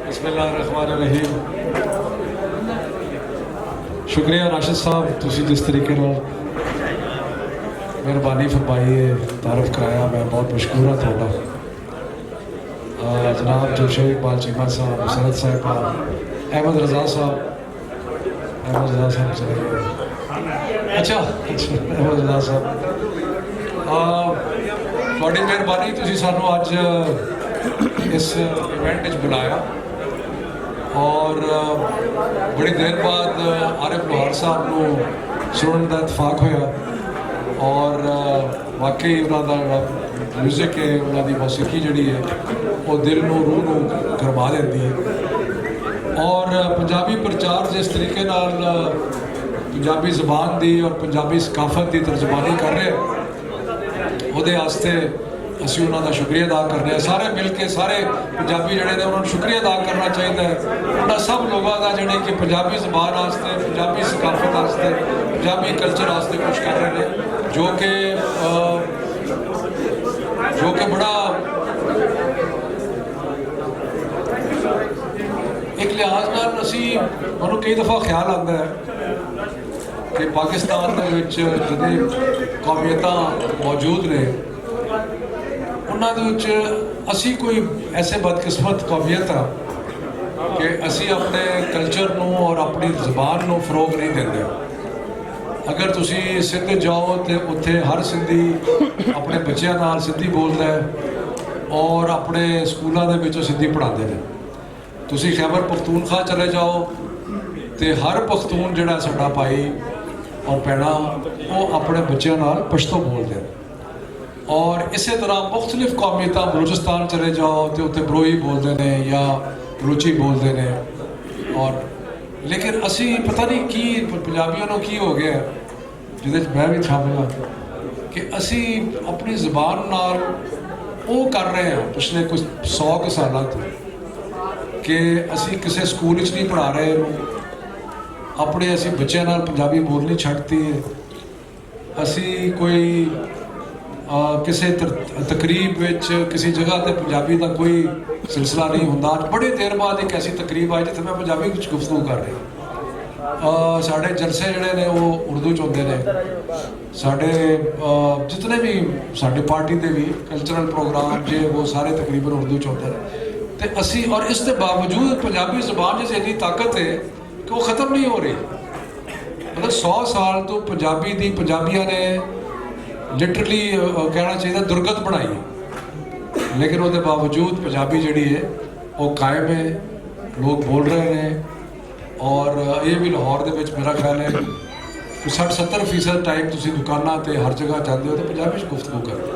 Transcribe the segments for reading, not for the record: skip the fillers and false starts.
बिस्मिल्लाहिर्रहमानिर्रहीम। शुक्रिया राशिद साहब, तुसी जिस तरीके मेहरबानी फरमाई है, तारफ कराया, मैं बहुत मशकूर हाँ थोड़ा। जनाब जोशे इकबाल चीमा साहब, मुसरत साहब, अहमद रजा साहब चले गए। अच्छा अहमद रजा साहब, थोड़ी मेहरबानी, तुसी सानू अज इस इवेंट बुलाया और बड़ी देर बाद आरिफ लोहार साहब को सुनने का इतफाक होया और वाकई उन्होंने म्यूजिक है, उन्होंने मौसीकी जी है वो दिल को रूह को गरमा देती है। और पंजाबी प्रचार जिस तरीके नाल पंजाबी जबान की और पंजाबी सकाफत की तर्जमानी कर रहे उहदे वास्ते ਅਸੀਂ ਉਹਨਾਂ ਦਾ ਸ਼ੁਕਰੀਆ ਅਦਾ ਕਰਨੇ ਆ। ਸਾਰੇ ਮਿਲ ਕੇ ਸਾਰੇ ਪੰਜਾਬੀ ਜਿਹੜੇ ਨੇ ਉਹਨਾਂ ਨੂੰ ਸ਼ੁਕਰੀਆ ਅਦਾ ਕਰਨਾ ਚਾਹੀਦਾ ਹੈ ਉਹਨਾਂ ਸਭ ਲੋਕਾਂ ਦਾ ਜਿਹੜੇ ਕਿ ਪੰਜਾਬੀ ਜ਼ਬਾਨ ਵਾਸਤੇ, ਪੰਜਾਬੀ ਸਕਾਫਤ ਵਾਸਤੇ, ਪੰਜਾਬੀ ਕਲਚਰ ਵਾਸਤੇ ਕੁਝ ਕਰ ਰਹੇ ਨੇ, ਜੋ ਕਿ ਬੜਾ ਇੱਕ ਲਿਹਾਜ਼ ਨਾਲ ਅਸੀਂ ਮੈਨੂੰ ਕਈ ਦਫਾ ਖਿਆਲ ਆਉਂਦਾ ਹੈ ਕਿ ਪਾਕਿਸਤਾਨ ਦੇ ਵਿੱਚ ਜਿਹੜੇ ਕੌਮੀਅਤਾਂ ਮੌਜੂਦ ਨੇ उन्होंने असी कोई ऐसे बदकिस्मत कौमियत हाँ कि असी अपने कल्चर नूं और अपनी जबान नूं फरोग नहीं देंगे। अगर तुसी सिंध जाओ तो उत्थे हर सिंधी अपने बच्चों नाल सिंधी बोलता है और अपने स्कूलों के विचों सिंधी पढ़ाते हैं। तुसी खैबर पख्तूनख्वा चले जाओ तो हर पख्तून जिहड़ा साडा भाई और भैणां वो अपने बच्चों नाल पश्तो बोलते हैं। और इस तरह मुख्तलिफ कौमियत बलूचिस्तान चले जाओ तो उत्थे बरोई बोलते हैं या बलूची बोलते हैं। और लेकिन असी पता नहीं की पंजाबियों को की हो गया जिहदे मैं भी शामिल हाँ कि असी अपनी जबान नाल वो कर रहे हैं पिछले कुछ 100 के सालों तो कि असी किसी स्कूल नहीं पढ़ा रहे, अपने असी बच्चों नाल पंजाबी बोलनी छड्डती है। असी कोई किसी तकरीब किसी जगह पर पंजाबी का कोई सिलसिला नहीं होंदा। बड़ी देर बाद एक ऐसी तकरीब आई जिथे मैं पंजाबी गुफ्तगू कर रही। साढ़े जलसे जोड़े ने वो उर्दू च होंदे ने, साढ़े जितने भी साढ़े पार्टी के भी कल्चरल प्रोग्राम जे वो सारे तकरीबन उर्दू च होंदे ने। तो असी और इसके बावजूद पंजाबी जबान च इन्नी ताकत है कि वो ख़त्म नहीं हो रही। मतलब 100 साल तो पंजाबी दी पंजाबियों ने लिटरली कहना चाहिए दुर्गत बनाई है, लेकिन उसके बावजूद पंजाबी जी है वो कायम है, लोग बोल रहे हैं। और ये भी लाहौर के मेरा ख्याल है 60-70% टाइम तुम दुकाना तो हर जगह जाते हो तो पंजाबी गुफ्तगू करते।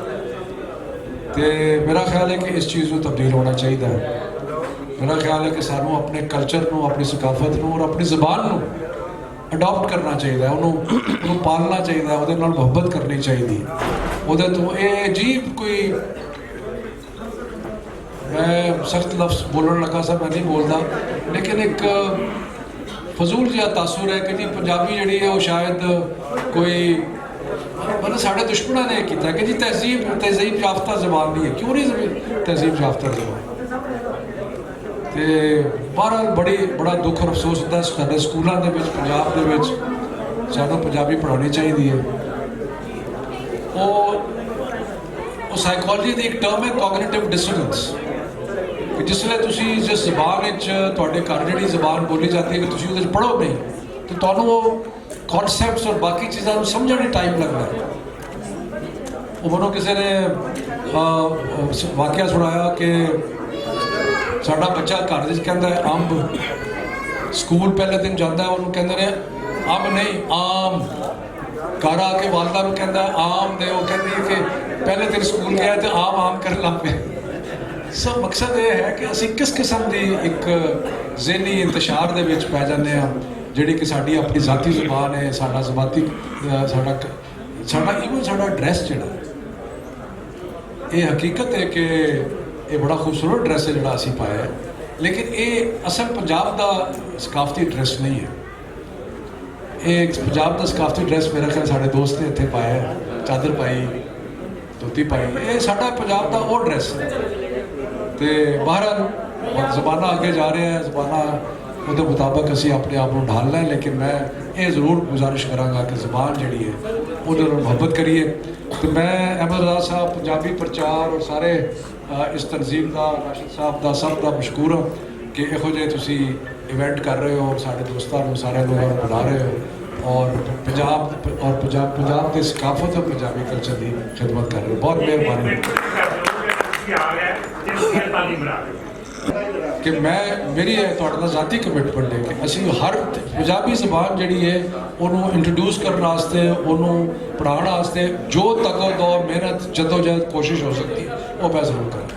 तो मेरा ख्याल है कि इस चीज़ को तब्दील होना चाहिए। मेरा ख्याल है कि सानू अपने कल्चर को, अपनी सकाफत को और अपनी जबान को अडॉप्ट करना चाहिए, उन्होंने पालना चाहिए, वो मुहब्बत करनी चाहिए। वो तो ये अजीब कोई मैं सख्त लफ्ज़ बोलने लगा सा, मैं नहीं बोलता, लेकिन एक फजूल जिहा तासुर है कि जी पंजाबी जी है वो शायद कोई मतलब साढ़े दुश्मनों ने किया कि जी तहजीब याफ्ता जबान नहीं है। क्यों नहीं तहजीब याफ्ता जबान? तो बहरहाल बड़ा दुख और अफसोस होता है साढ़े स्कूलों के पंजाब के सानू पंजाबी पढ़ानी चाहिए। वो साइकोलॉजी की एक टर्म है कॉग्निटिव डिसोनेंस कि जिसले तुसी जिस जबान तुहाडे घर जिहड़ी जबान बोली जाती है कि तुसी उहदे पढ़ो नहीं तो तुहानू वो कॉन्सैप्ट्स और बाकी चीज़ों को समझने टाइम लगता है। वो मनो किसी ने वाकया सुनाया कि साडा बच्चा घर कहता है अंब, स्कूल पहले दिन जाता है उन्होंने कहते हैं अंब नहीं आम, घर आके वालदा को कहता है आम दे, वो कहती है कि पहले दिन स्कूल गया तो आम कर लग पे। सब मकसद ये है कि असी किस किस्म की एक ज़हनी इंतशार दे विच पै जाते हैं जिहड़ी कि साडी अपनी जाती जुबान है, साडा जमाती साडा इवन साडा ड्रैस जिहड़ा ये हकीकत है कि ये बड़ा खूबसूरत ड्रैस है जोड़ा असी पाया है, लेकिन ये असल पंजाब का सकाफती ड्रैस नहीं है। ये पंजाब का सकाफती ड्रैस मेरा ख्याल साढ़े दोस्त ने इतने पाया है, चादर पाई, धोती पाई, ये साडा पंजाब का वो ड्रैस है। तो बहरहाल और ज़माना आगे जा रहा है, ज़माना ਉਹਦੇ ਮੁਤਾਬਕ ਅਸੀਂ ਆਪਣੇ ਆਪ ਨੂੰ ਢਾਲਣਾ ਹੈ, ਲੇਕਿਨ ਮੈਂ ਇਹ ਜ਼ਰੂਰ ਗੁਜ਼ਾਰਿਸ਼ ਕਰਾਂਗਾ ਕਿ ਜ਼ਬਾਨ ਜਿਹੜੀ ਹੈ ਉਹਦੇ ਨਾਲ ਮੁਹੱਬਤ ਕਰੀਏ। ਤੇ ਮੈਂ ਅਹਿਮਦ ਰਜ਼ਾ ਸਾਹਿਬ, ਪੰਜਾਬੀ ਪ੍ਰਚਾਰ ਔਰ ਸਾਰੇ ਇਸ ਤਨਜ਼ੀਮ ਦਾ, ਰਾਸ਼ਦ ਸਾਹਿਬ ਦਾ, ਸਭ ਦਾ ਮਸ਼ਕੂਰ ਹਾਂ ਕਿ ਇਹੋ ਜਿਹੇ ਤੁਸੀਂ ਇਵੈਂਟ ਕਰ ਰਹੇ ਹੋ, ਸਾਡੇ ਦੋਸਤਾਂ ਨੂੰ, ਸਾਰਿਆਂ ਨੂੰ ਬੁਲਾ ਰਹੇ ਹੋ ਔਰ ਪੰਜਾਬ ਦੇ ਸਕਾਫਤ ਔਰ ਪੰਜਾਬੀ ਕਲਚਰ ਦੀ ਖਿਦਮਤ ਕਰ ਰਹੇ ਹੋ। ਬਹੁਤ ਮਿਹਰਬਾਨੀ ਕਿ ਮੇਰੀ ਤੁਹਾਡੇ ਨਾਲ ਜ਼ਾਤੀ ਕਮਿਟਮੈਂਟ ਹੈ ਕਿ ਅਸੀਂ ਹਰ ਪੰਜਾਬੀ ਜ਼ਬਾਨ ਜਿਹੜੀ ਹੈ ਉਹਨੂੰ ਇੰਟਰੋਡਿਊਸ ਕਰਨ ਵਾਸਤੇ, ਉਹਨੂੰ ਪੜ੍ਹਾਉਣ ਵਾਸਤੇ ਜੋ ਤਕੋ ਦੋ ਮਿਹਨਤ, ਜਦੋਜਹਿਦ, ਕੋਸ਼ਿਸ਼ ਹੋ ਸਕਦੀ ਉਹ ਮੈਂ ਜ਼ਰੂਰ ਕਰਾਂਗਾ।